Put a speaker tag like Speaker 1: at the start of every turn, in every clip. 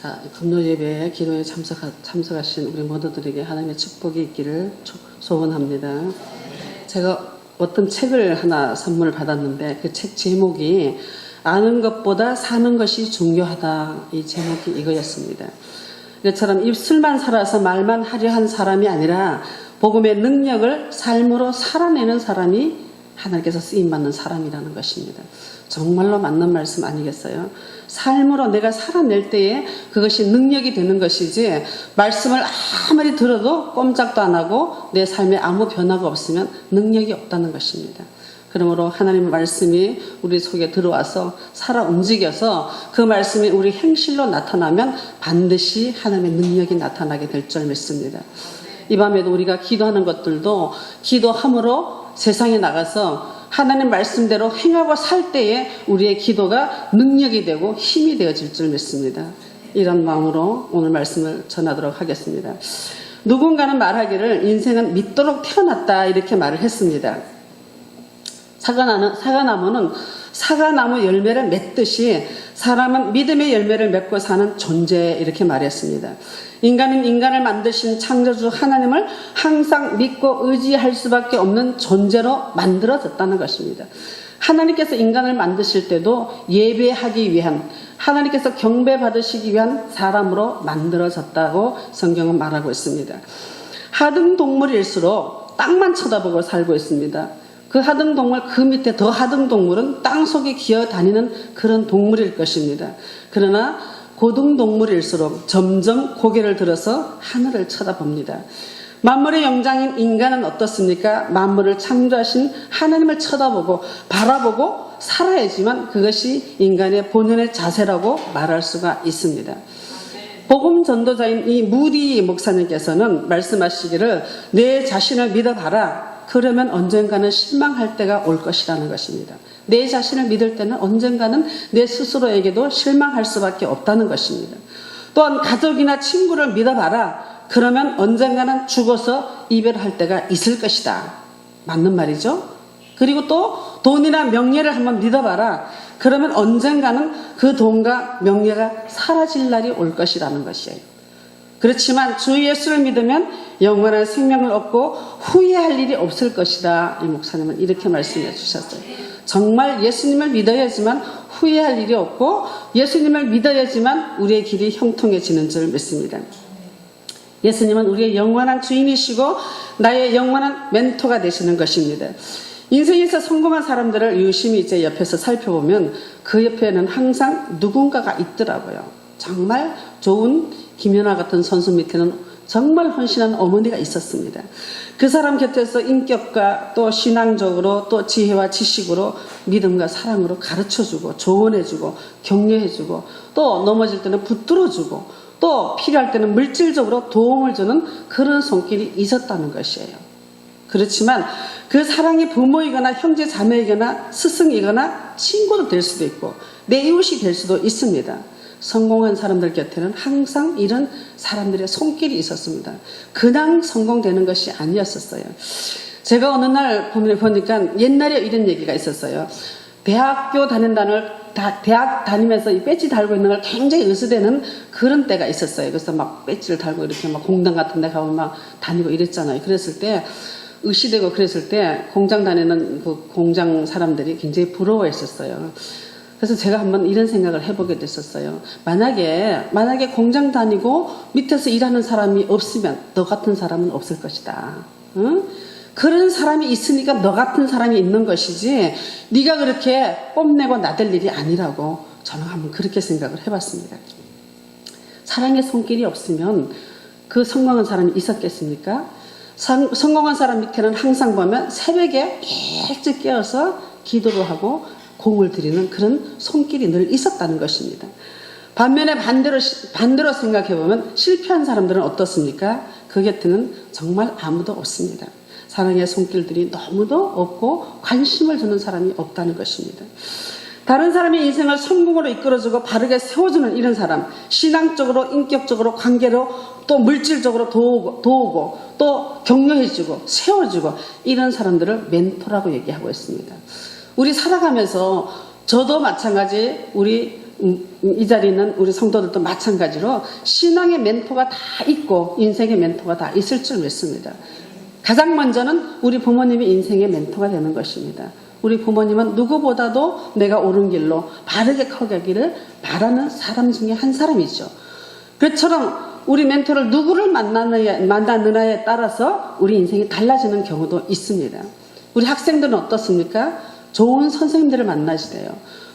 Speaker 1: 자, 금요 예배에 기도에 참석하신 우리 모두들에게 하나님의 축복이 있기를 소원합니다. 제가 어떤 책을 하나 선물을 받았는데 그 책 제목이 아는 것보다 사는 것이 중요하다. 이 제목이 이거였습니다. 이것처럼 입술만 살아서 말만 하려 한 사람이 아니라 복음의 능력을 삶으로 살아내는 사람이 하나님께서 쓰임받는 사람이라는 것입니다. 정말로 맞는 말씀 아니겠어요? 삶으로 내가 살아낼 때에 그것이 능력이 되는 것이지 말씀을 아무리 들어도 꼼짝도 안 하고 내 삶에 아무 변화가 없으면 능력이 없다는 것입니다. 그러므로 하나님의 말씀이 우리 속에 들어와서 살아 움직여서 그 말씀이 우리 행실로 나타나면 반드시 하나님의 능력이 나타나게 될 줄 믿습니다. 이 밤에도 우리가 기도하는 것들도 기도함으로 세상에 나가서 하나님 말씀대로 행하고 살 때에 우리의 기도가 능력이 되고 힘이 되어질 줄 믿습니다. 이런 마음으로 오늘 말씀을 전하도록 하겠습니다. 누군가는 말하기를 인생은 믿도록 태어났다 이렇게 말을 했습니다. 사과나무는 사과나무 열매를 맺듯이 사람은 믿음의 열매를 맺고 사는 존재 이렇게 말했습니다. 인간은 인간을 만드신 창조주 하나님을 항상 믿고 의지할 수밖에 없는 존재로 만들어졌다는 것입니다. 하나님께서 인간을 만드실 때도 예배하기 위한, 하나님께서 경배받으시기 위한 사람으로 만들어졌다고 성경은 말하고 있습니다. 하등동물일수록 땅만 쳐다보고 살고 있습니다. 그 하등동물, 그 밑에 더 하등동물은 땅속에 기어다니는 그런 동물일 것입니다. 그러나 고등동물일수록 점점 고개를 들어서 하늘을 쳐다봅니다. 만물의 영장인 인간은 어떻습니까? 만물을 창조하신 하나님을 쳐다보고 바라보고 살아야지만 그것이 인간의 본연의 자세라고 말할 수가 있습니다. 복음 전도자인 이 무디 목사님께서는 말씀하시기를 내 자신을 믿어봐라. 그러면 언젠가는 실망할 때가 올 것이라는 것입니다. 내 자신을 믿을 때는 언젠가는 내 스스로에게도 실망할 수밖에 없다는 것입니다. 또한 가족이나 친구를 믿어봐라. 그러면 언젠가는 죽어서 이별할 때가 있을 것이다. 맞는 말이죠. 그리고 또 돈이나 명예를 한번 믿어봐라. 그러면 언젠가는 그 돈과 명예가 사라질 날이 올 것이라는 것이에요. 그렇지만 주 예수를 믿으면 영원한 생명을 얻고 후회할 일이 없을 것이다. 이 목사님은 이렇게 말씀해 주셨어요. 정말 예수님을 믿어야지만 후회할 일이 없고 예수님을 믿어야지만 우리의 길이 형통해지는 줄 믿습니다. 예수님은 우리의 영원한 주인이시고 나의 영원한 멘토가 되시는 것입니다. 인생에서 성공한 사람들을 유심히 이제 옆에서 살펴보면 그 옆에는 항상 누군가가 있더라고요. 정말 좋은 김연아 같은 선수 밑에는 정말 헌신한 어머니가 있었습니다. 그 사람 곁에서 인격과 또 신앙적으로 또 지혜와 지식으로 믿음과 사랑으로 가르쳐주고 조언해주고 격려해주고 또 넘어질 때는 붙들어주고 또 필요할 때는 물질적으로 도움을 주는 그런 손길이 있었다는 것이에요. 그렇지만 그 사랑이 부모이거나 형제 자매이거나 스승이거나 친구도 될 수도 있고 내 이웃이 될 수도 있습니다. 성공한 사람들 곁에는 항상 이런 사람들의 손길이 있었습니다. 그냥 성공되는 것이 아니었었어요. 제가 어느 날 보니까 옛날에 이런 얘기가 있었어요. 대학교 대학 다니면서 이 배지 달고 있는 걸 굉장히 의수되는 그런 때가 있었어요. 그래서 막 배지를 달고 이렇게 막 공장 같은 데 가면 막 다니고 이랬잖아요. 그랬을 때 의시되고 그랬을 때 공장 다니는 그 공장 사람들이 굉장히 부러워했었어요. 그래서 제가 한번 이런 생각을 해보게 됐었어요. 만약에 공장 다니고 밑에서 일하는 사람이 없으면 너 같은 사람은 없을 것이다. 응? 그런 사람이 있으니까 너 같은 사람이 있는 것이지 네가 그렇게 뽐내고 나댈 일이 아니라고 저는 한번 그렇게 생각을 해봤습니다. 사랑의 손길이 없으면 그 성공한 사람이 있었겠습니까? 성공한 사람 밑에는 항상 보면 새벽에 일찍 깨어서 기도를 하고 공을 들이는 그런 손길이 늘 있었다는 것입니다. 반면에 반대로 생각해보면 실패한 사람들은 어떻습니까? 그 곁에는 정말 아무도 없습니다. 사랑의 손길들이 너무도 없고 관심을 주는 사람이 없다는 것입니다. 다른 사람의 인생을 성공으로 이끌어주고 바르게 세워주는 이런 사람, 신앙적으로, 인격적으로, 관계로, 또 물질적으로 도우고 또 격려해주고 세워주고 이런 사람들을 멘토라고 얘기하고 있습니다. 우리 살아가면서 저도 마찬가지 우리 이 자리에 있는 우리 성도들도 마찬가지로 신앙의 멘토가 다 있고 인생의 멘토가 다 있을 줄 믿습니다. 가장 먼저는 우리 부모님이 인생의 멘토가 되는 것입니다. 우리 부모님은 누구보다도 내가 옳은 길로 바르게 커가기를 바라는 사람 중에 한 사람이죠. 그처럼 우리 멘토를 누구를 만나느냐에 따라서 우리 인생이 달라지는 경우도 있습니다. 우리 학생들은 어떻습니까? 좋은 선생님들을 만나야 돼요.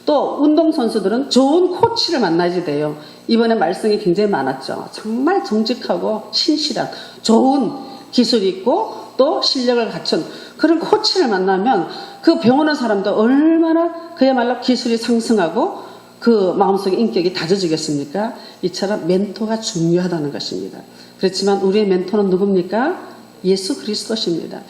Speaker 1: 또 운동선수들은 좋은 코치를 만나야 돼요. 이번에 말씀이 굉장히 많았죠. 정말 정직하고 신실한 좋은 기술이 있고 또 실력을 갖춘 그런 코치를 만나면 그 배우는 사람도 얼마나 그야말로 기술이 상승하고 그 마음속의 인격이 다져지겠습니까? 이처럼 멘토가 중요하다는 것입니다. 그렇지만 우리의 멘토는 누굽니까? 예수 그리스도십니다.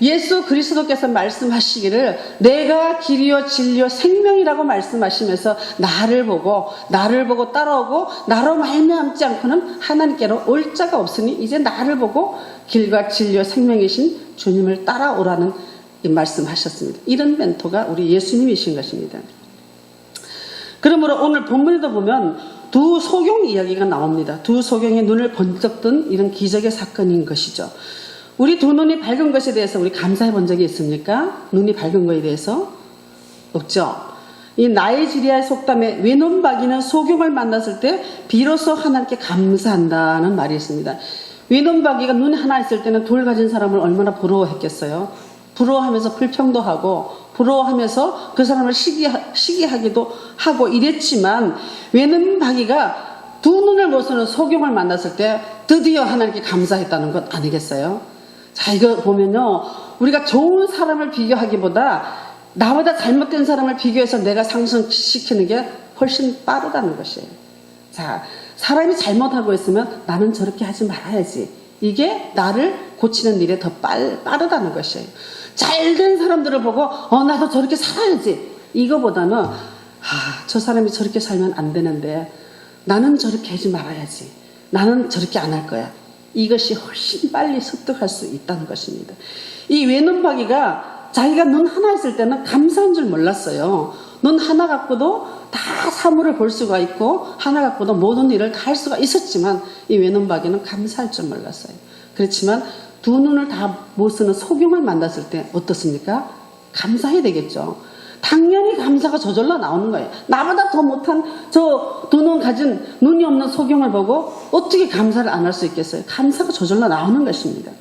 Speaker 1: 예수 그리스도께서 말씀하시기를 내가 길이요 진리요 생명이라고 말씀하시면서 나를 보고 따라오고 나로 말미암지 않고는 하나님께로 올 자가 없으니 이제 나를 보고 길과 진리요 생명이신 주님을 따라오라는 이 말씀하셨습니다. 이런 멘토가 우리 예수님이신 것입니다. 그러므로 오늘 본문에도 보면 두 소경 이야기가 나옵니다. 두 소경의 눈을 번쩍 뜬 이런 기적의 사건인 것이죠. 우리 두 눈이 밝은 것에 대해서 우리 감사해 본 적이 있습니까? 눈이 밝은 것에 대해서? 없죠. 이 나이지리아의 속담에 외눈박이는 소경을 만났을 때 비로소 하나님께 감사한다는 말이 있습니다. 외눈박이가 눈이 하나 있을 때는 둘 가진 사람을 얼마나 부러워했겠어요. 부러워하면서 불평도 하고 부러워하면서 그 사람을 시기하기도 하고 이랬지만 외눈박이가 두 눈을 못 쓰는 소경을 만났을 때 드디어 하나님께 감사했다는 것 아니겠어요? 자, 이거 보면요, 우리가 좋은 사람을 비교하기보다 나보다 잘못된 사람을 비교해서 내가 상승시키는 게 훨씬 빠르다는 것이에요. 자, 사람이 잘못하고 있으면 나는 저렇게 하지 말아야지. 이게 나를 고치는 일에 더 빠르다는 것이에요. 잘된 사람들을 보고 나도 저렇게 살아야지. 이거보다는 저 사람이 저렇게 살면 안 되는데 나는 저렇게 하지 말아야지. 나는 저렇게 안 할 거야. 이것이 훨씬 빨리 습득할 수 있다는 것입니다. 이 외눈박이가 자기가 눈 하나 있을 때는 감사한 줄 몰랐어요. 눈 하나 갖고도 다 사물을 볼 수가 있고 하나 갖고도 모든 일을 다 할 수가 있었지만 이 외눈박이는 감사할 줄 몰랐어요. 그렇지만 두 눈을 다 못 쓰는 소경을 만났을 때 어떻습니까? 감사해야 되겠죠. 당연히 감사가 저절로 나오는 거예요. 나보다 더 못한 저 두 눈 가진 눈이 없는 소경을 보고 어떻게 감사를 안 할 수 있겠어요? 감사가 저절로 나오는 것입니다.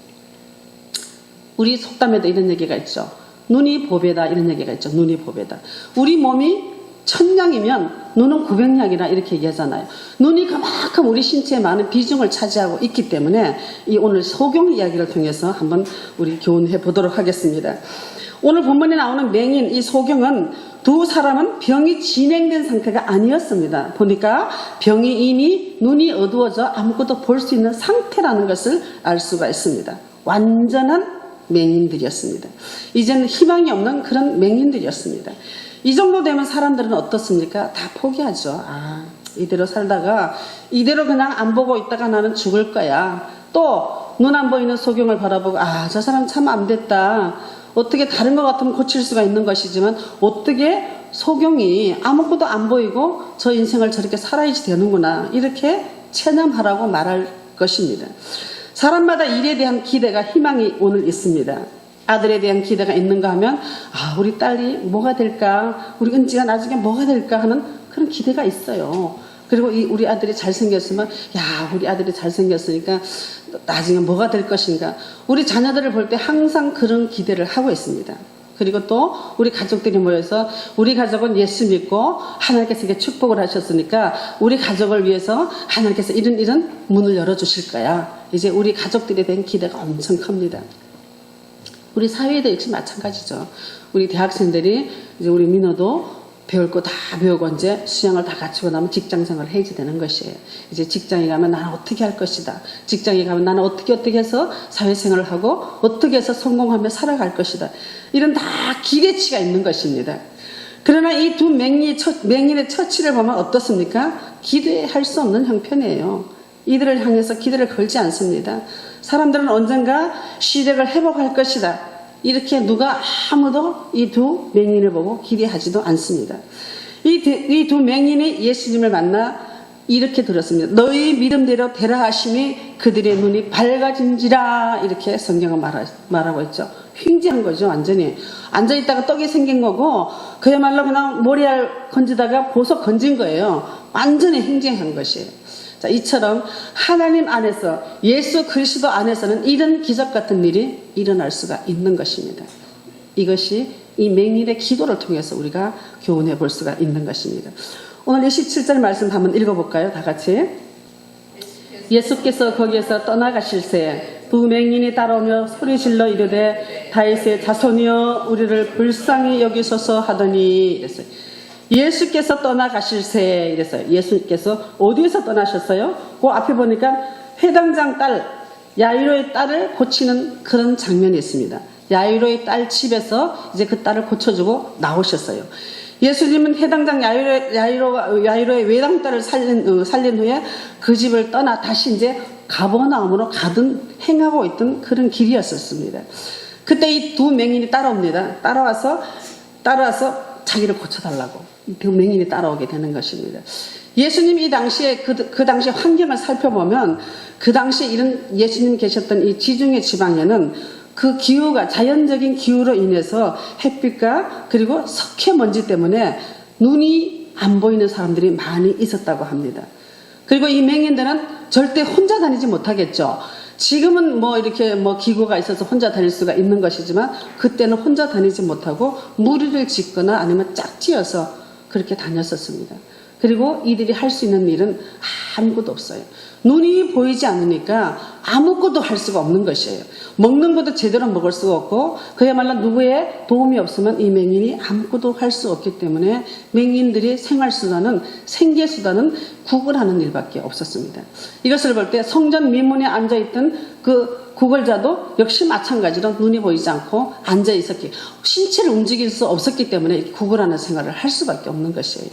Speaker 1: 우리 속담에도 이런 얘기가 있죠. 눈이 보배다 이런 얘기가 있죠. 눈이 보배다. 우리 몸이 1000냥이면 눈은 900냥이라 이렇게 얘기하잖아요. 눈이 그만큼 우리 신체에 많은 비중을 차지하고 있기 때문에 이 오늘 소경 이야기를 통해서 한번 우리 교훈해 보도록 하겠습니다. 오늘 본문에 나오는 맹인 이 소경은 두 사람은 병이 진행된 상태가 아니었습니다. 보니까 병이 이미 눈이 어두워져 아무것도 볼 수 있는 상태라는 것을 알 수가 있습니다. 완전한 맹인들이었습니다. 이제는 희망이 없는 그런 맹인들이었습니다. 이 정도 되면 사람들은 어떻습니까? 다 포기하죠. 이대로 살다가 이대로 그냥 안 보고 있다가 나는 죽을 거야. 또 눈 안 보이는 소경을 바라보고 저 사람 참 안 됐다. 어떻게 다른 것 같으면 고칠 수가 있는 것이지만 어떻게 소경이 아무것도 안 보이고 저 인생을 저렇게 살아야지 되는구나. 이렇게 체념하라고 말할 것입니다. 사람마다 일에 대한 기대가 희망이 오늘 있습니다. 아들에 대한 기대가 있는가 하면 우리 딸이 뭐가 될까, 우리 은지가 나중에 뭐가 될까 하는 그런 기대가 있어요. 그리고 우리 아들이 잘생겼으면 우리 아들이 잘생겼으니까 나중에 뭐가 될 것인가. 우리 자녀들을 볼 때 항상 그런 기대를 하고 있습니다. 그리고 또 우리 가족들이 모여서 우리 가족은 예수 믿고 하나님께서 이렇게 축복을 하셨으니까 우리 가족을 위해서 하나님께서 이런 문을 열어주실 거야. 이제 우리 가족들에 대한 기대가 엄청 큽니다. 우리 사회에도 역시 마찬가지죠. 우리 대학생들이 이제 우리 민호도 배울 거 다 배우고 이제 수양을 다 갖추고 나면 직장생활을 해야지 되는 것이에요. 이제 직장에 가면 나는 어떻게 할 것이다. 직장에 가면 나는 어떻게 해서 사회생활을 하고 어떻게 해서 성공하며 살아갈 것이다. 이런 다 기대치가 있는 것입니다. 그러나 이 두 맹인의 처치를 보면 어떻습니까? 기대할 수 없는 형편이에요. 이들을 향해서 기대를 걸지 않습니다. 사람들은 언젠가 시력을 회복할 것이다. 이렇게 누가 아무도 이 두 맹인을 보고 기대하지도 않습니다. 이 두 맹인이 예수님을 만나 이렇게 들었습니다. 너희 믿음대로 되라 하심이 그들의 눈이 밝아진지라. 이렇게 성경은 말하고 있죠. 횡재한 거죠. 완전히 앉아있다가 떡이 생긴 거고, 그야말로 그냥 모래알 건지다가 보석 건진 거예요. 완전히 횡재한 것이에요. 자, 이처럼 하나님 안에서, 예수 그리스도 안에서는 이런 기적 같은 일이 일어날 수가 있는 것입니다. 이것이 이 맹인의 기도를 통해서 우리가 교훈해 볼 수가 있는 것입니다. 오늘 27절 말씀 한번 읽어볼까요? 다 같이. 예수께서 거기에서 떠나가실새 두 맹인이 따라오며 소리질러 이르되 다윗의 자손이여 우리를 불쌍히 여기소서 하더니 이랬어요. 예수께서 떠나가실새 이랬어요. 예수께서 어디에서 떠나셨어요? 그 앞에 보니까 회당장 딸 야이로의 딸을 고치는 그런 장면이 있습니다. 야이로의 딸 집에서 이제 그 딸을 고쳐주고 나오셨어요. 예수님은 해당장 야이로의 외당딸을 살린 후에 그 집을 떠나 다시 이제 가버나움으로 행하고 있던 그런 길이었었습니다. 그때 이 두 맹인이 따라옵니다. 따라와서 자기를 고쳐달라고 그 맹인이 따라오게 되는 것입니다. 예수님이 이 당시에 그 당시 환경을 살펴보면 그 당시에 이런 예수님 계셨던 이 지중해 지방에는 그 기후가 자연적인 기후로 인해서 햇빛과 그리고 석회먼지 때문에 눈이 안 보이는 사람들이 많이 있었다고 합니다. 그리고 이 맹인들은 절대 혼자 다니지 못하겠죠. 지금은 이렇게 기구가 있어서 혼자 다닐 수가 있는 것이지만 그때는 혼자 다니지 못하고 무리를 짓거나 아니면 짝지어서 그렇게 다녔었습니다. 그리고 이들이 할 수 있는 일은 아무것도 없어요. 눈이 보이지 않으니까 아무것도 할 수가 없는 것이에요. 먹는 것도 제대로 먹을 수가 없고 그야말로 누구의 도움이 없으면 이 맹인이 아무것도 할 수 없기 때문에 맹인들이 생활수단은 생계수단은 구걸하는 일밖에 없었습니다. 이것을 볼 때 성전 미문에 앉아있던 그 구걸자도 역시 마찬가지로 눈이 보이지 않고 앉아있었기, 신체를 움직일 수 없었기 때문에 구걸하는 생활을 할 수밖에 없는 것이에요.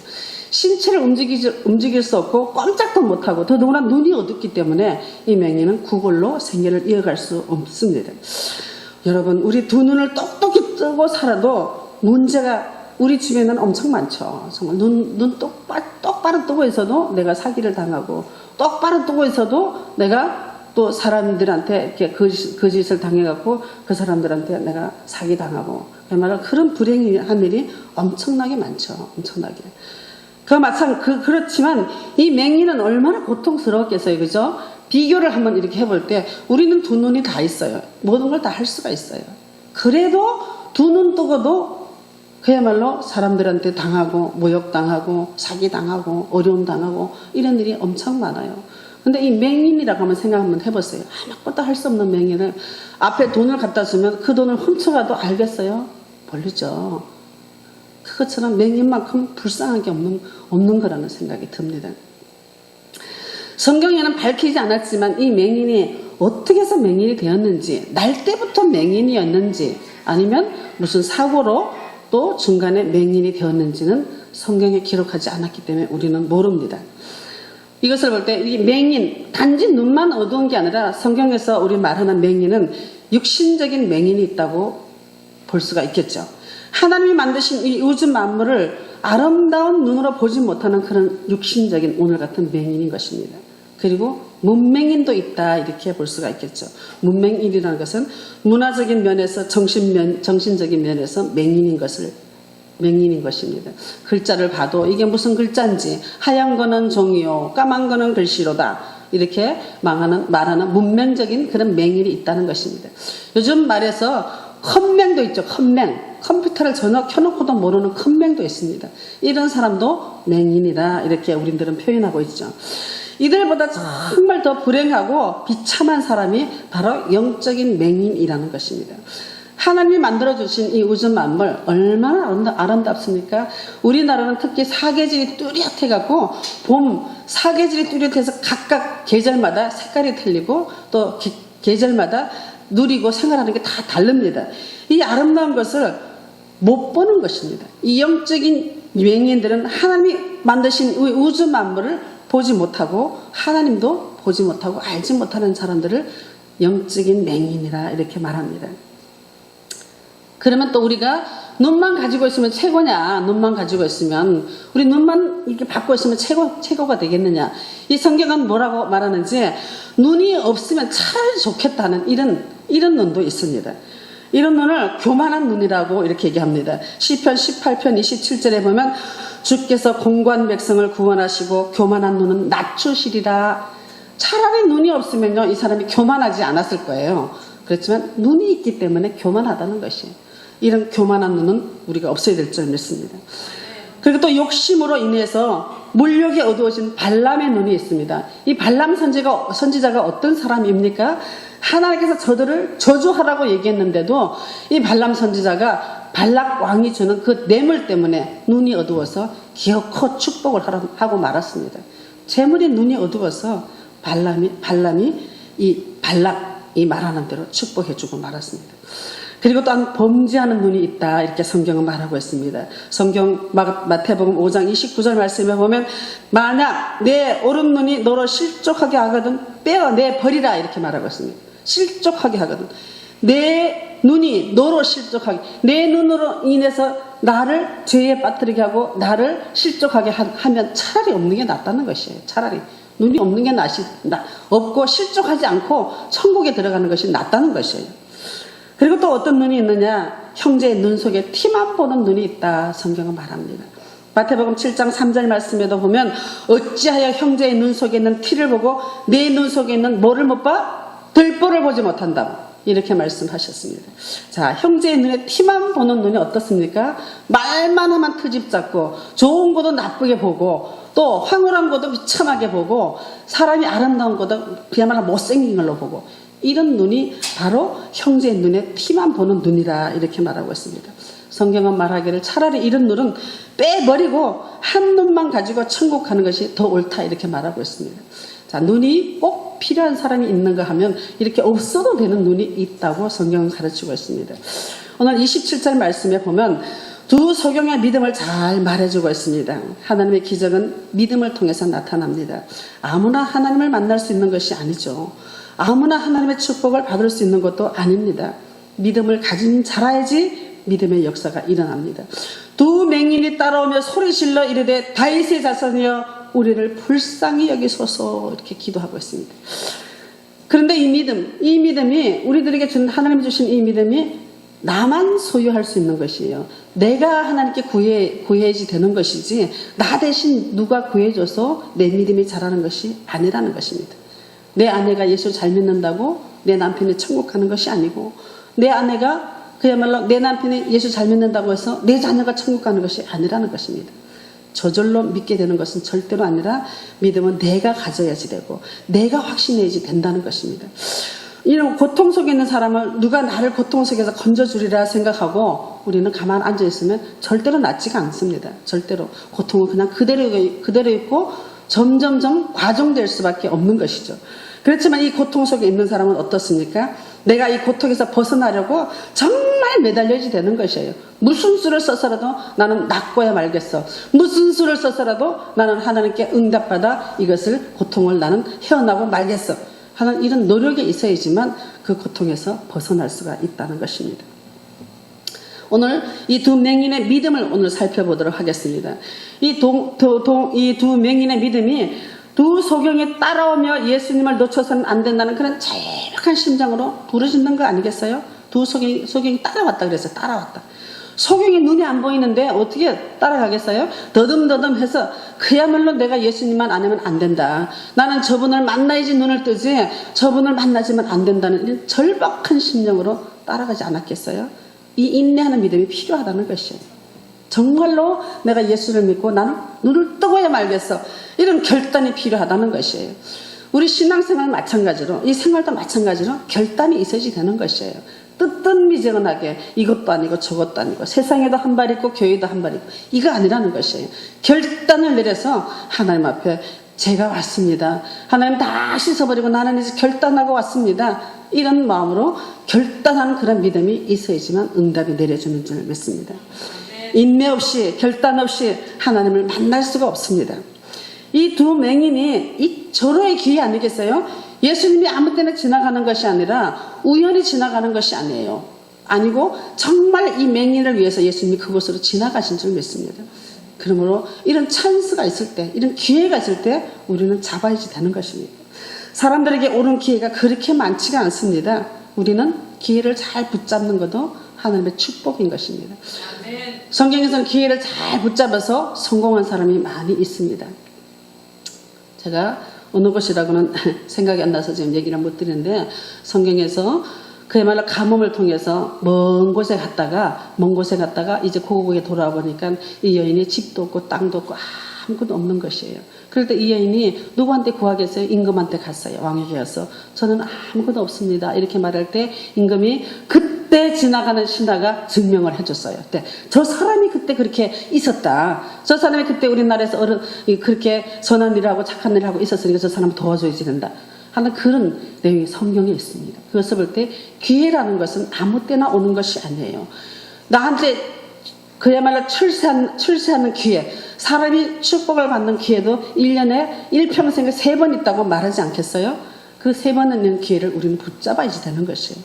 Speaker 1: 신체를 움직일 수 없고 꼼짝도 못하고 더더구나 눈이 어둡기 때문에 이 맹인은 구걸로 생계를 이어갈 수 없습니다. 여러분, 우리 두 눈을 똑똑히 뜨고 살아도 문제가 우리 집에는 엄청 많죠. 정말 눈 똑바로 뜨고 있어도 내가 사기를 당하고 똑바로 뜨고 있어도 내가 또 사람들한테 이렇게 거짓을 당해갖고 그 사람들한테 내가 사기 당하고 그야말로 그런 불행한 일이 엄청나게 많죠. 엄청나게. 그렇지만 이 맹인은 얼마나 고통스러웠겠어요. 그죠? 비교를 한번 이렇게 해볼 때 우리는 두 눈이 다 있어요. 모든 걸 다 할 수가 있어요. 그래도 두 눈 뜨고도 그야말로 사람들한테 당하고 모욕당하고 사기당하고 어려움당하고 이런 일이 엄청 많아요. 근데 이 맹인이라고 한번 생각 한번 해보세요. 아무것도 할 수 없는 맹인을 앞에 돈을 갖다 주면 그 돈을 훔쳐가도 알겠어요? 모르죠. 그것처럼 맹인만큼 불쌍한 게 없는 거라는 생각이 듭니다. 성경에는 밝히지 않았지만 이 맹인이 어떻게 해서 맹인이 되었는지, 날 때부터 맹인이었는지 아니면 무슨 사고로 또 중간에 맹인이 되었는지는 성경에 기록하지 않았기 때문에 우리는 모릅니다. 이것을 볼 때 이 맹인, 단지 눈만 어두운 게 아니라 성경에서 우리 말하는 맹인은 육신적인 맹인이 있다고 볼 수가 있겠죠. 하나님이 만드신 이 우주 만물을 아름다운 눈으로 보지 못하는 그런 육신적인 오늘 같은 맹인인 것입니다. 그리고 문맹인도 있다 이렇게 볼 수가 있겠죠. 문맹인이라는 것은 문화적인 면에서 정신적인 면에서 맹인인 것입니다. 글자를 봐도 이게 무슨 글자인지 하얀 거는 종이요 까만 거는 글씨로다 이렇게 말하는 문맹적인 그런 맹인이 있다는 것입니다. 요즘 말해서 컴맹도 있죠. 컴맹. 컴퓨터를 전혀 켜놓고도 모르는 컴맹도 있습니다. 이런 사람도 맹인이다 이렇게 우리들은 표현하고 있죠. 이들보다 정말 더 불행하고 비참한 사람이 바로 영적인 맹인이라는 것입니다. 하나님이 만들어주신 이 우주 만물 얼마나 아름답습니까? 우리나라는 특히 사계절이 뚜렷해갖고 봄 사계절이 뚜렷해서 각각 계절마다 색깔이 틀리고 또 계절마다 누리고 생활하는 게 다 다릅니다. 이 아름다운 것을 못 보는 것입니다. 이 영적인 맹인들은 하나님이 만드신 우주 만물을 보지 못하고 하나님도 보지 못하고 알지 못하는 사람들을 영적인 맹인이라 이렇게 말합니다. 그러면 또 우리가 눈만 가지고 있으면 최고냐? 눈만 가지고 있으면 우리 눈만 이렇게 받고 있으면 최고가 되겠느냐? 이 성경은 뭐라고 말하는지 눈이 없으면 차라리 좋겠다는 이런 눈도 있습니다. 이런 눈을 교만한 눈이라고 이렇게 얘기합니다. 시편 18편 27절에 보면 주께서 공고한 백성을 구원하시고 교만한 눈은 낮추시리라. 차라리 눈이 없으면요 이 사람이 교만하지 않았을 거예요. 그렇지만 눈이 있기 때문에 교만하다는 것이에요. 이런 교만한 눈은 우리가 없어야 될 줄 믿습니다. 그리고 또 욕심으로 인해서 물욕이 어두워진 발람의 눈이 있습니다. 이 발람 선지자가 어떤 사람입니까? 하나님께서 저들을 저주하라고 얘기했는데도 이 발람 선지자가 발락 왕이 주는 그 뇌물 때문에 눈이 어두워서 기어코 축복을 하고 말았습니다. 재물이 눈이 어두워서 발람이 이 발락이 말하는 대로 축복해주고 말았습니다. 그리고 또한 범죄하는 눈이 있다 이렇게 성경은 말하고 있습니다. 성경 마태복음 5장 29절 말씀에 보면 만약 내 오른 눈이 너로 실족하게 하거든 떼어내버리라 이렇게 말하고 있습니다. 실족하게 하거든. 내 눈이 너로 실족하게, 내 눈으로 인해서 나를 죄에 빠뜨리게 하고 나를 실족하게 하면 차라리 없는 게 낫다는 것이에요. 차라리 눈이 없는 게 없고 실족하지 않고 천국에 들어가는 것이 낫다는 것이에요. 그리고 또 어떤 눈이 있느냐? 형제의 눈 속에 티만 보는 눈이 있다 성경은 말합니다. 마태복음 7장 3절 말씀에도 보면 어찌하여 형제의 눈 속에 있는 티를 보고 내 눈 속에 있는 뭐를 못 봐? 들보를 보지 못한다고 이렇게 말씀하셨습니다. 자, 형제의 눈에 티만 보는 눈이 어떻습니까? 말만 하면 트집 잡고 좋은 것도 나쁘게 보고 또 황홀한 것도 비참하게 보고 사람이 아름다운 것도 그야말로 못생긴 걸로 보고 이런 눈이 바로 형제의 눈에 티만 보는 눈이라 이렇게 말하고 있습니다. 성경은 말하기를 차라리 이런 눈은 빼버리고 한 눈만 가지고 천국 가는 것이 더 옳다 이렇게 말하고 있습니다. 자, 눈이 꼭 필요한 사람이 있는가 하면 이렇게 없어도 되는 눈이 있다고 성경은 가르치고 있습니다. 오늘 27절 말씀에 보면 두 소경의 믿음을 잘 말해주고 있습니다. 하나님의 기적은 믿음을 통해서 나타납니다. 아무나 하나님을 만날 수 있는 것이 아니죠. 아무나 하나님의 축복을 받을 수 있는 것도 아닙니다. 믿음을 가진 자라야지 믿음의 역사가 일어납니다. 두 맹인이 따라오며 소리질러 이르되 다윗의 자손이여 우리를 불쌍히 여기소서 이렇게 기도하고 있습니다. 그런데 이 믿음이 우리들에게 준 하나님 주신 이 믿음이 나만 소유할 수 있는 것이에요. 내가 하나님께 구해야지 되는 것이지 나 대신 누가 구해줘서 내 믿음이 자라는 것이 아니라는 것입니다. 내 아내가 예수 잘 믿는다고 내 남편이 천국 가는 것이 아니고 내 아내가 그야말로 내 남편이 예수 잘 믿는다고 해서 내 자녀가 천국 가는 것이 아니라는 것입니다. 저절로 믿게 되는 것은 절대로 아니라 믿음은 내가 가져야지 되고 내가 확신해야지 된다는 것입니다. 이런 고통 속에 있는 사람을 누가 나를 고통 속에서 건져주리라 생각하고 우리는 가만 앉아있으면 절대로 낫지가 않습니다. 절대로 고통은 그냥 그대로 있고 점점점 과중될 수밖에 없는 것이죠. 그렇지만 이 고통 속에 있는 사람은 어떻습니까? 내가 이 고통에서 벗어나려고 정말 매달려야지 되는 것이에요. 무슨 수를 써서라도 나는 낫고야 말겠어. 무슨 수를 써서라도 나는 하나님께 응답받아 이것을 고통을 나는 헤어나고 말겠어 하는 이런 노력이 있어야지만 그 고통에서 벗어날 수가 있다는 것입니다. 오늘 이 두 맹인의 믿음을 오늘 살펴보도록 하겠습니다. 이 두 맹인의 믿음이 두 소경이 따라오며 예수님을 놓쳐서는 안 된다는 그런 절박한 심정으로 부르짖는 거 아니겠어요? 두 소경이 따라왔다 그랬어요. 따라왔다. 소경이 눈이 안 보이는데 어떻게 따라가겠어요? 더듬더듬해서 그야말로 내가 예수님만 안 하면 안 된다. 나는 저분을 만나야지 눈을 뜨지 저분을 만나지만 안 된다는 이런 절박한 심정으로 따라가지 않았겠어요? 이 인내하는 믿음이 필요하다는 것이에요. 정말로 내가 예수를 믿고 나는 눈을 뜨고야 말겠어. 이런 결단이 필요하다는 것이에요. 우리 신앙생활 마찬가지로 이 생활도 마찬가지로 결단이 있어야지 되는 것이에요. 뜨뜻미지근하게 이것도 아니고 저것도 아니고 세상에도 한 발 있고 교회도 한 발 있고 이거 아니라는 것이에요. 결단을 내려서 하나님 앞에 제가 왔습니다. 하나님 다 씻어버리고 나는 이제 결단하고 왔습니다. 이런 마음으로 결단하는 그런 믿음이 있어야지만 응답이 내려주는 줄 믿습니다. 인내 없이 결단 없이 하나님을 만날 수가 없습니다. 이 두 맹인이 이 절호의 기회 아니겠어요? 예수님이 아무 때나 지나가는 것이 아니라 우연히 지나가는 것이 아니에요. 아니고 정말 이 맹인을 위해서 예수님이 그곳으로 지나가신 줄 믿습니다. 그러므로 이런 찬스가 있을 때, 이런 기회가 있을 때 우리는 잡아야지 되는 것입니다. 사람들에게 오는 기회가 그렇게 많지가 않습니다. 우리는 기회를 잘 붙잡는 것도 하나님의 축복인 것입니다. 성경에서는 기회를 잘 붙잡아서 성공한 사람이 많이 있습니다. 제가 어느 곳이라고는 생각이 안 나서 지금 얘기를 못 드리는데, 성경에서 그야말로 가뭄을 통해서 먼 곳에 갔다가 이제 고국에 돌아와 보니까 이 여인이 집도 없고 땅도 없고 아무것도 없는 것이에요. 그럴 때 이 여인이 누구한테 구하겠어요? 임금한테 갔어요. 왕에게 가서 저는 아무것도 없습니다. 이렇게 말할 때 임금이 그때 지나가는 신하가 증명을 해줬어요. 저 사람이 그때 그렇게 있었다. 저 사람이 그때 우리나라에서 그렇게 선한 일을 하고 착한 일을 하고 있었으니까 저 사람을 도와줘야지 된다 하는 그런 내용이 성경에 있습니다. 그것을 볼 때 기회라는 것은 아무 때나 오는 것이 아니에요. 나한테 그야말로 출세하는 기회, 사람이 축복을 받는 기회도 1년에 일평생에 3번 있다고 말하지 않겠어요? 그 3번 있는 기회를 우리는 붙잡아야지 되는 것이에요.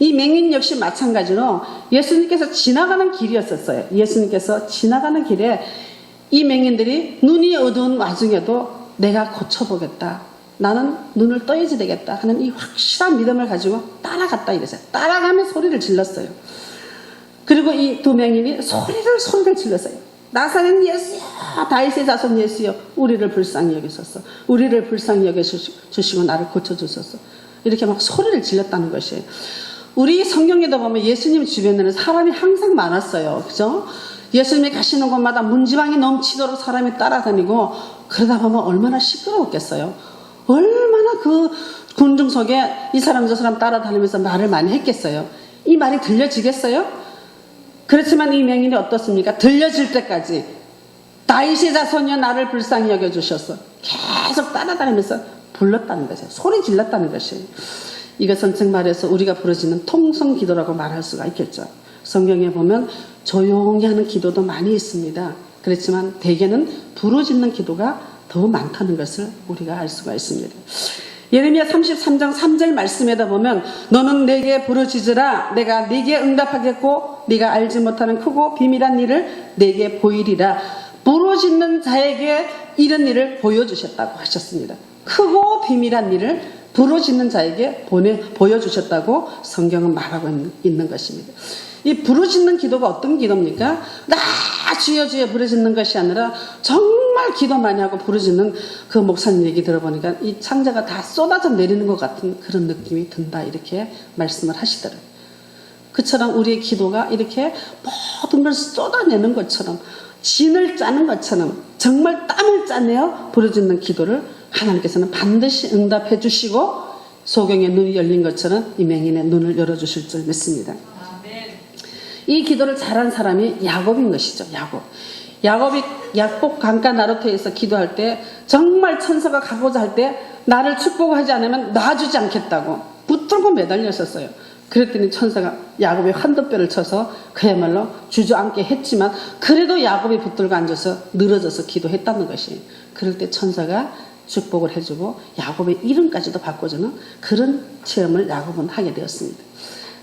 Speaker 1: 이 맹인 역시 마찬가지로 예수님께서 지나가는 길이었었어요. 예수님께서 지나가는 길에 이 맹인들이 눈이 어두운 와중에도 내가 고쳐보겠다, 나는 눈을 떠야지 되겠다 하는 이 확실한 믿음을 가지고 따라갔다 이랬어요. 따라가며 소리를 질렀어요. 그리고 이 두 맹인이 소리를 질렀어요. 나사렛 예수여, 다윗의 자손 예수여, 우리를 불쌍히 여기소서, 우리를 불쌍히 여겨주시고 나를 고쳐주소서, 이렇게 막 소리를 질렀다는 것이에요. 우리 성경에도 보면 예수님 주변에는 사람이 항상 많았어요. 그죠? 예수님이 가시는 곳마다 문지방이 넘치도록 사람이 따라다니고, 그러다 보면 얼마나 시끄러웠겠어요. 얼마나 그 군중 속에 이 사람 저 사람 따라다니면서 말을 많이 했겠어요. 이 말이 들려지겠어요? 그렇지만 이 맹인이 어떻습니까? 들려질 때까지 다윗의 자손이여 나를 불쌍히 여겨주셔서 계속 따라다니면서 불렀다는 것이에요. 소리 질렀다는 것이에요. 이것은 정말해서 우리가 부르짖는 통성기도라고 말할 수가 있겠죠. 성경에 보면 조용히 하는 기도도 많이 있습니다. 그렇지만 대개는 부르짖는 기도가 더 많다는 것을 우리가 알 수가 있습니다. 예레미야 33장 3절 말씀에다 보면 너는 내게 부르짖으라 내가 네게 응답하겠고 네가 알지 못하는 크고 비밀한 일을 네게 보이리라. 부르짖는 자에게 이런 일을 보여주셨다고 하셨습니다. 크고 비밀한 일을 부르짖는 자에게 보여주셨다고 성경은 말하고 있는 것입니다. 이 부르짖는 기도가 어떤 기도입니까? 나 주여 주여 부르짖는 것이 아니라 정말 기도 많이 하고 부르짖는 그 목사님 얘기 들어보니까 이 창자가 다 쏟아져 내리는 것 같은 그런 느낌이 든다, 이렇게 말씀을 하시더라고요. 그처럼 우리의 기도가 이렇게 모든 걸 쏟아내는 것처럼, 진을 짜는 것처럼 정말 땀을 짜내어 부르짖는 기도를 하나님께서는 반드시 응답해 주시고 소경의 눈이 열린 것처럼 이 맹인의 눈을 열어주실 줄 믿습니다. 이 기도를 잘한 사람이 야곱인 것이죠. 야곱이 약복 강가 나루터에서 기도할 때 정말 천사가 가고자 할 때 나를 축복하지 않으면 놔주지 않겠다고 붙들고 매달려 있었어요. 그랬더니 천사가 야곱의 환도뼈를 쳐서 그야말로 주저앉게 했지만 그래도 야곱이 붙들고 앉아서 늘어져서 기도했다는 것이에요. 그럴 때 천사가 축복을 해주고 야곱의 이름까지도 바꿔주는 그런 체험을 야곱은 하게 되었습니다.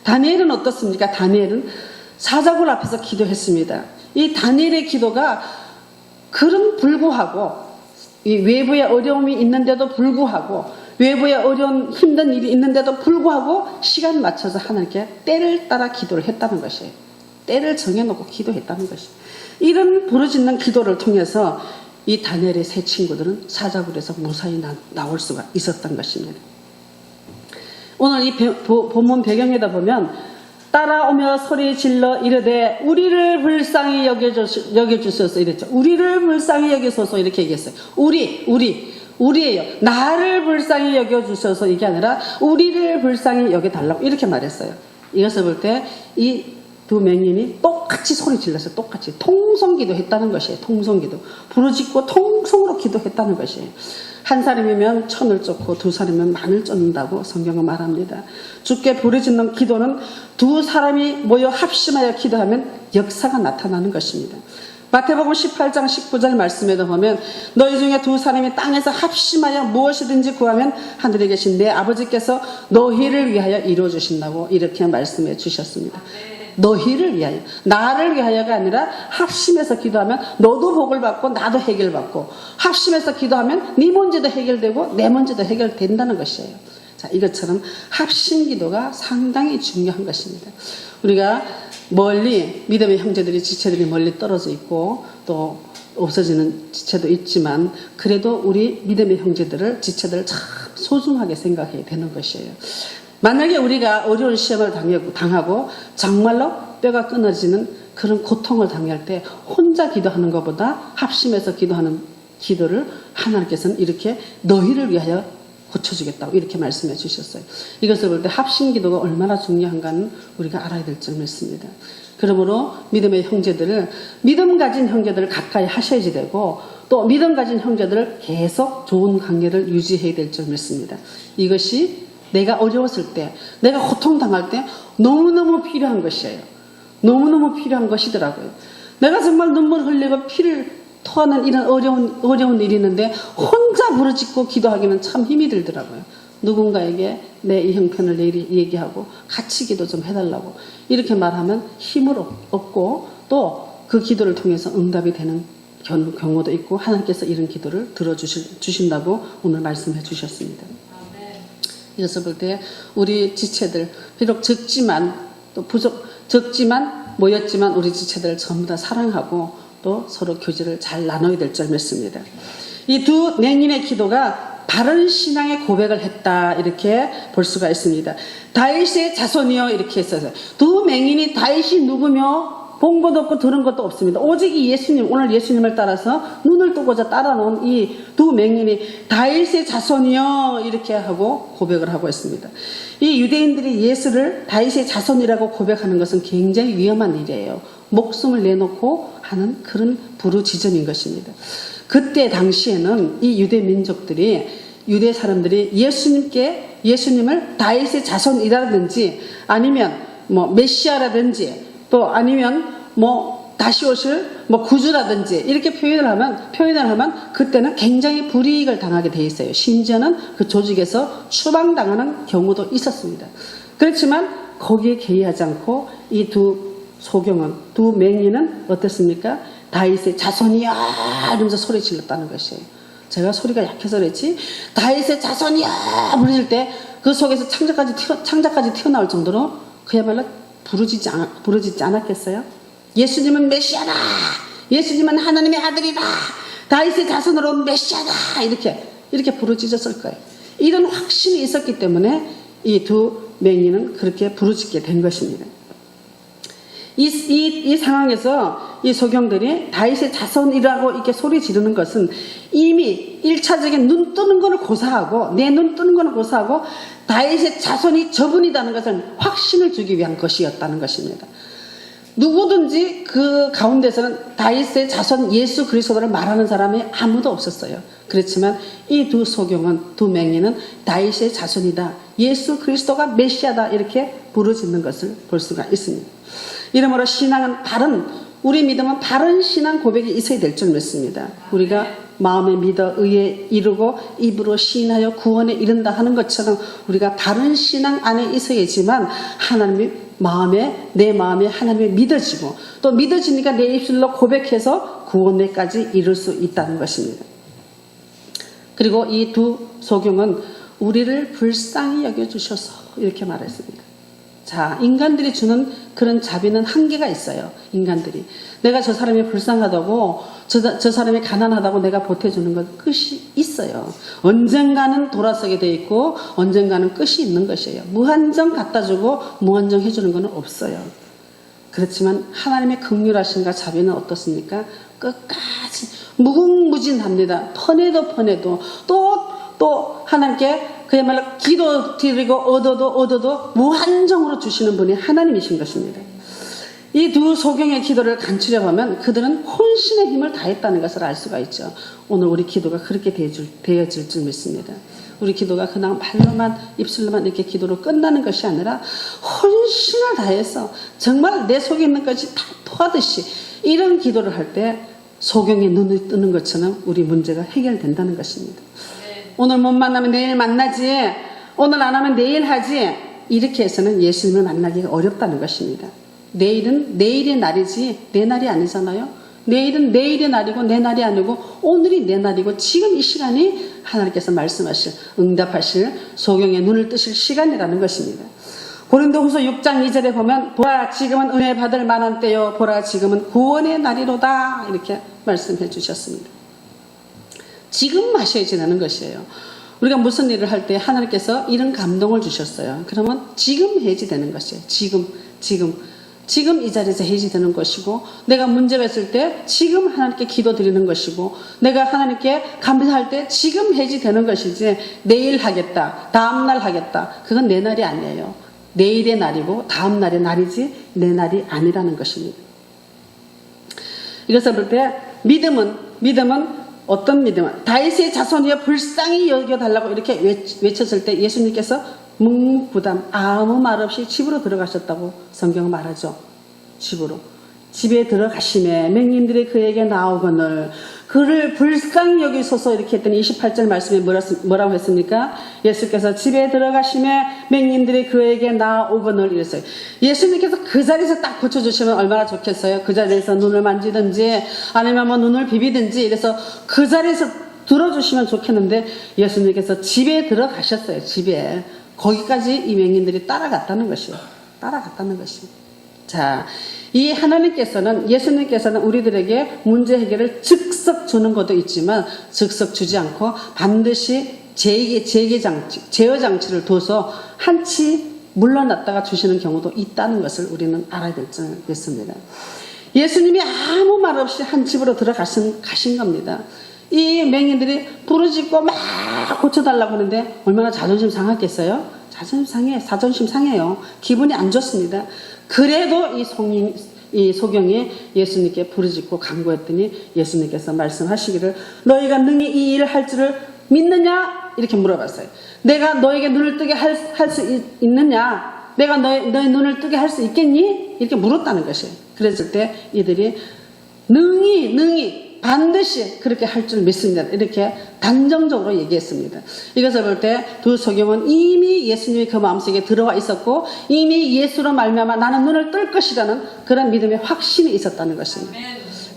Speaker 1: 다니엘은 어떻습니까? 다니엘은 사자굴 앞에서 기도했습니다. 이 다니엘의 기도가 그런 불구하고 이 외부에 어려움이 있는데도 불구하고 외부에 어려운 힘든 일이 있는데도 불구하고 시간 맞춰서 하나님께 때를 따라 기도를 했다는 것이에요. 때를 정해놓고 기도했다는 것이에요. 이런 부르짖는 기도를 통해서 이 다니엘의 세 친구들은 사자굴에서 무사히 나올 수가 있었던 것입니다. 오늘 이 본문 배경에다 보면 따라오며 소리 질러 이르되 우리를 불쌍히 여겨주소서 이랬죠. 우리를 불쌍히 여기소서 이렇게 얘기했어요. 우리예요. 나를 불쌍히 여겨주셔서 이게 아니라 우리를 불쌍히 여겨달라고 이렇게 말했어요. 이것을 볼 때 이 두 맹인이 똑같이 소리 질렀어요. 똑같이 통성기도 했다는 것이에요. 통성기도 부르짖고 통성으로 기도했다는 것이에요. 한 사람이면 천을 쫓고 두 사람이면 만을 쫓는다고 성경은 말합니다. 주께 부르짖는 기도는 두 사람이 모여 합심하여 기도하면 역사가 나타나는 것입니다. 마태복음 18장 19절 말씀에도 보면 너희 중에 두 사람이 땅에서 합심하여 무엇이든지 구하면 하늘에 계신 내 아버지께서 너희를 위하여 이루어 주신다고 이렇게 말씀해 주셨습니다. 너희를 위하여, 나를 위하여가 아니라 합심해서 기도하면 너도 복을 받고 나도 해결받고, 합심해서 기도하면 네 문제도 해결되고 내 문제도 해결된다는 것이에요. 자, 이것처럼 합심 기도가 상당히 중요한 것입니다. 우리가 멀리 믿음의 형제들이, 지체들이 멀리 떨어져 있고 또 없어지는 지체도 있지만 그래도 우리 믿음의 형제들을, 지체들을 참 소중하게 생각해야 되는 것이에요. 만약에 우리가 어려운 시험을 당하고 정말로 뼈가 끊어지는 그런 고통을 당할 때 혼자 기도하는 것보다 합심해서 기도하는 기도를 하나님께서는 이렇게 너희를 위하여 고쳐주겠다고 이렇게 말씀해 주셨어요. 이것을 볼 때 합심 기도가 얼마나 중요한가는 우리가 알아야 될 줄 믿습니다. 그러므로 믿음의 형제들을, 믿음 가진 형제들을 가까이 하셔야지 되고 또 믿음 가진 형제들을 계속 좋은 관계를 유지해야 될 줄 믿습니다. 이것이 내가 어려웠을 때, 내가 고통당할 때 너무너무 필요한 것이에요. 너무너무 필요한 것이더라고요. 내가 정말 눈물 흘리고 피를 토하는 이런 어려운 일이 있는데 혼자 부르짖고 기도하기는 참 힘이 들더라고요. 누군가에게 내 이 형편을 얘기하고 같이 기도 좀 해달라고 이렇게 말하면 힘을 얻고 또 그 기도를 통해서 응답이 되는 경우도 있고 하나님께서 이런 기도를 들어주신다고 오늘 말씀해 주셨습니다. 이것을 볼 때 우리 지체들, 비록 적지만 모였지만 우리 지체들을 전부 다 사랑하고 또 서로 교제를 잘 나눠야 될 줄 믿습니다. 이 두 맹인의 기도가 바른 신앙의 고백을 했다 이렇게 볼 수가 있습니다. 다윗의 자손이요 이렇게 했어요. 두 맹인이 다윗이 누구며 본 것도 없고 들은 것도 없습니다. 오직 이 예수님, 오늘 예수님을 따라서 눈을 뜨고자 따라놓은 이 두 맹인이 다윗의 자손이요 이렇게 하고 고백을 하고 있습니다. 이 유대인들이 예수를 다윗의 자손이라고 고백하는 것은 굉장히 위험한 일이에요. 목숨을 내놓고 하는 그런 부르짖음인 것입니다. 그때 당시에는 이 유대 민족들이, 유대 사람들이 예수님을 다윗의 자손이라든지 아니면 메시아라든지 또 아니면 다시 오실 구주라든지 이렇게 표현을 하면 그때는 굉장히 불이익을 당하게 돼 있어요. 심지어는 그 조직에서 추방당하는 경우도 있었습니다. 그렇지만 거기에 개의하지 않고 이 두 맹인은 어땠습니까? 다윗의 자손이야 이러면서 소리 질렀다는 것이에요. 제가 소리가 약해서 그랬지 다윗의 자손이야 부르질 때 그 속에서 창자까지 튀어나올 정도로 그야말로 부르짖지 않았겠어요? 예수님은 메시아다. 예수님은 하나님의 아들이다. 다윗의 자손으로 온 메시아다. 이렇게 부르짖었을 거예요. 이런 확신이 있었기 때문에 이 두 맹인은 그렇게 부르짖게 된 것입니다. 이 상황에서 이 소경들이 다윗의 자손이라고 이렇게 소리 지르는 것은 이미 1차적인 눈 뜨는 거는 고사하고, 내 눈 뜨는 거는 고사하고 다윗의 자손이 저분이라는 것을 확신을 주기 위한 것이었다는 것입니다. 누구든지 그 가운데서는 다윗의 자손 예수 그리스도를 말하는 사람이 아무도 없었어요. 그렇지만 이 두 맹인은 다윗의 자손이다, 예수 그리스도가 메시아다 이렇게 부르짖는 것을 볼 수가 있습니다. 이러므로 우리 믿음은 바른 신앙 고백이 있어야 될 줄 믿습니다. 우리가 마음에 믿어 의에 이르고 입으로 시인하여 구원에 이른다 하는 것처럼 우리가 바른 신앙 안에 있어야지만 내 마음에 하나님이 믿어지고 또 믿어지니까 내 입술로 고백해서 구원에까지 이룰 수 있다는 것입니다. 그리고 이 두 소경은 우리를 불쌍히 여겨주셔서 이렇게 말했습니다. 자, 인간들이 주는 그런 자비는 한계가 있어요. 인간들이 내가 저 사람이 불쌍하다고 저 사람이 가난하다고 내가 보태주는 건 끝이 있어요. 언젠가는 돌아서게 돼 있고 언젠가는 끝이 있는 것이에요. 무한정 갖다주고 무한정 해주는 건 없어요. 그렇지만 하나님의 긍휼하심과 자비는 어떻습니까? 끝까지 무궁무진합니다. 퍼내도 또 하나님께 그야말로 기도 드리고 얻어도 무한정으로 주시는 분이 하나님이신 것입니다. 이 두 소경의 기도를 간추려 보면 그들은 혼신의 힘을 다했다는 것을 알 수가 있죠. 오늘 우리 기도가 그렇게 되어질 줄 믿습니다. 우리 기도가 그냥 말로만 입술로만 이렇게 기도로 끝나는 것이 아니라 혼신을 다해서 정말 내 속에 있는 것이 다 토하듯이 이런 기도를 할 때 소경의 눈이 뜨는 것처럼 우리 문제가 해결된다는 것입니다. 오늘 못 만나면 내일 만나지, 오늘 안 하면 내일 하지, 이렇게 해서는 예수님을 만나기가 어렵다는 것입니다. 내일은 내일의 날이지 내 날이 아니잖아요. 내일은 내일의 날이고 내 날이 아니고 오늘이 내 날이고 지금 이 시간이 하나님께서 말씀하실, 응답하실, 소경의 눈을 뜨실 시간이라는 것입니다. 고린도후서 6장 2절에 보면 보라 지금은 은혜 받을 만한 때요, 보라 지금은 구원의 날이로다, 이렇게 말씀해 주셨습니다. 지금 마셔야 지나는 것이에요. 우리가 무슨 일을 할 때 하나님께서 이런 감동을 주셨어요. 그러면 지금 해야지 되는 것이에요. 지금 이 자리에서 해야지 되는 것이고, 내가 문제가 있을 때 지금 하나님께 기도 드리는 것이고, 내가 하나님께 감사할 때 지금 해야지 되는 것이지 내일 하겠다, 다음날 하겠다, 그건 내 날이 아니에요. 내일의 날이고 다음 날의 날이지 내 날이 아니라는 것입니다. 이것을 볼 때 믿음은 어떤 믿음은 다윗의 자손이여 불쌍히 여겨달라고 이렇게 외쳤을 때 예수님께서 묵묵부담 아무 말 없이 집으로 들어가셨다고 성경은 말하죠. 집에 들어가심에 맹인들이 그에게 나오거늘 그를 불쌍히 여기소서, 이렇게 했더니 28절 말씀에 뭐라고 했습니까? 예수께서 집에 들어가심에 맹인들이 그에게 나오거늘 이랬어요. 예수님께서 그 자리에서 딱 고쳐주시면 얼마나 좋겠어요. 그 자리에서 눈을 만지든지 아니면 뭐 눈을 비비든지 이래서 그 자리에서 들어주시면 좋겠는데, 예수님께서 집에 들어가셨어요. 집에. 거기까지 이 맹인들이 따라갔다는 것이에요. 자, 이 하나님께서는, 예수님께서는 우리들에게 문제 해결을 즉석 주는 것도 있지만 즉석 주지 않고 반드시 제어 장치를 둬서 한치 물러났다가 주시는 경우도 있다는 것을 우리는 알아야 될 줄 믿습니다. 예수님이 아무 말 없이 한 집으로 가신 겁니다. 이 맹인들이 부르짖고 막 고쳐달라고 하는데 얼마나 자존심 상했겠어요? 자존심 상해요. 기분이 안 좋습니다. 그래도 이 소경이 예수님께 부르짖고 간구했더니 예수님께서 말씀하시기를 너희가 능히 이 일을 할 줄을 믿느냐? 이렇게 물어봤어요. 내가 너에게 눈을 뜨게 할 수 있느냐? 내가 너의 눈을 뜨게 할 수 있겠니? 이렇게 물었다는 것이에요. 그랬을 때 이들이 능히 반드시 그렇게 할 줄 믿습니다, 이렇게 단정적으로 얘기했습니다. 이것을 볼 때 두 소경은 이미 예수님이 그 마음속에 들어와 있었고 이미 예수로 말미암아 나는 눈을 뜰 것이라는 그런 믿음의 확신이 있었다는 것입니다.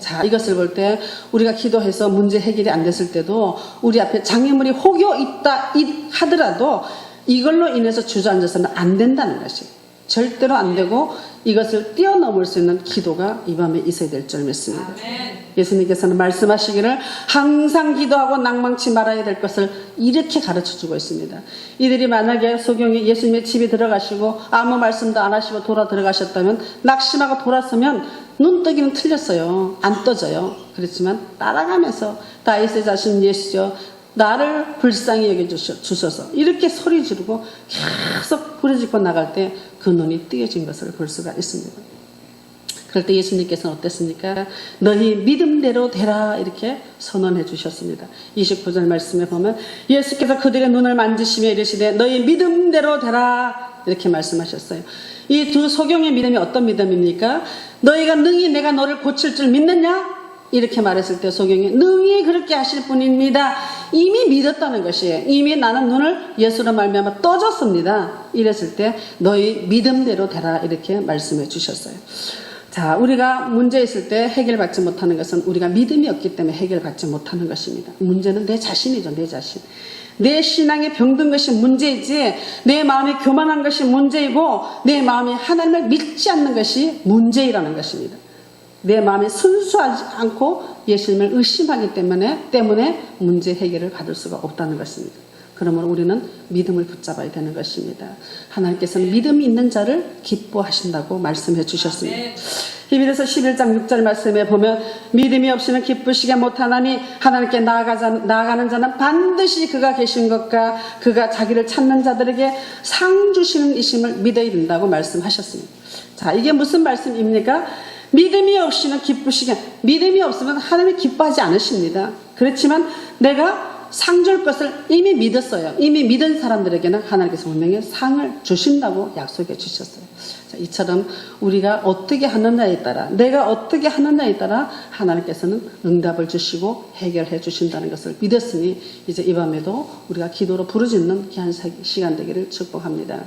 Speaker 1: 자, 이것을 볼 때 우리가 기도해서 문제 해결이 안 됐을 때도 우리 앞에 장애물이 혹여 있다 하더라도 이걸로 인해서 주저앉아서는 안 된다는 것이에요. 절대로 안 되고 이것을 뛰어넘을 수 있는 기도가 이 밤에 있어야 될 줄 믿습니다. 예수님께서는 말씀하시기를 항상 기도하고 낭망치 말아야 될 것을 이렇게 가르쳐주고 있습니다. 이들이 만약에 소경이 예수님의 집에 들어가시고 아무 말씀도 안 하시고 돌아 들어가셨다면, 낙심하고 돌았으면 눈뜨기는 틀렸어요. 안 떠져요. 그렇지만 따라가면서 다윗의 자신 예수여 나를 불쌍히 여겨주소서 이렇게 소리 지르고 계속 부르짖고 나갈 때 그 눈이 뜨여진 것을 볼 수가 있습니다. 그럴 때 예수님께서는 어땠습니까? 너희 믿음대로 되라 이렇게 선언해 주셨습니다. 29절 말씀에 보면 예수께서 그들의 눈을 만지시며 이르시되 너희 믿음대로 되라 이렇게 말씀하셨어요. 이 두 소경의 믿음이 어떤 믿음입니까? 너희가 능히 내가 너를 고칠 줄 믿느냐? 이렇게 말했을 때 소경이 능히 그렇게 하실 분입니다. 이미 믿었다는 것이에요. 이미 나는 눈을 예수로 말미암아 떠줬습니다. 이랬을 때 너희 믿음대로 되라 이렇게 말씀해 주셨어요. 자, 우리가 문제 있을 때 해결받지 못하는 것은 우리가 믿음이 없기 때문에 해결받지 못하는 것입니다. 문제는 내 자신이죠. 내 자신. 내 신앙이 병든 것이 문제이지 내 마음이 교만한 것이 문제이고 내 마음이 하나님을 믿지 않는 것이 문제이라는 것입니다. 내 마음이 순수하지 않고 예수님을 의심하기 때문에 문제 해결을 받을 수가 없다는 것입니다. 그러므로 우리는 믿음을 붙잡아야 되는 것입니다. 하나님께서는 믿음이 있는 자를 기뻐하신다고 말씀해 주셨습니다. 히브리서 11장 6절 말씀에 보면 믿음이 없이는 기쁘시게 못하나니 하나님께 나아가는 자는 반드시 그가 계신 것과 그가 자기를 찾는 자들에게 상 주시는 이심을 믿어야 된다고 말씀하셨습니다. 자, 이게 무슨 말씀입니까? 믿음이 없이는 믿음이 없으면 하나님이 기뻐하지 않으십니다. 그렇지만 내가 상 줄 것을 이미 믿었어요. 이미 믿은 사람들에게는 하나님께서 분명히 상을 주신다고 약속해 주셨어요. 자, 이처럼 우리가 어떻게 하느냐에 따라, 내가 어떻게 하느냐에 따라 하나님께서는 응답을 주시고 해결해 주신다는 것을 믿었으니 이제 이 밤에도 우리가 기도로 부르짖는 귀한 시간 되기를 축복합니다.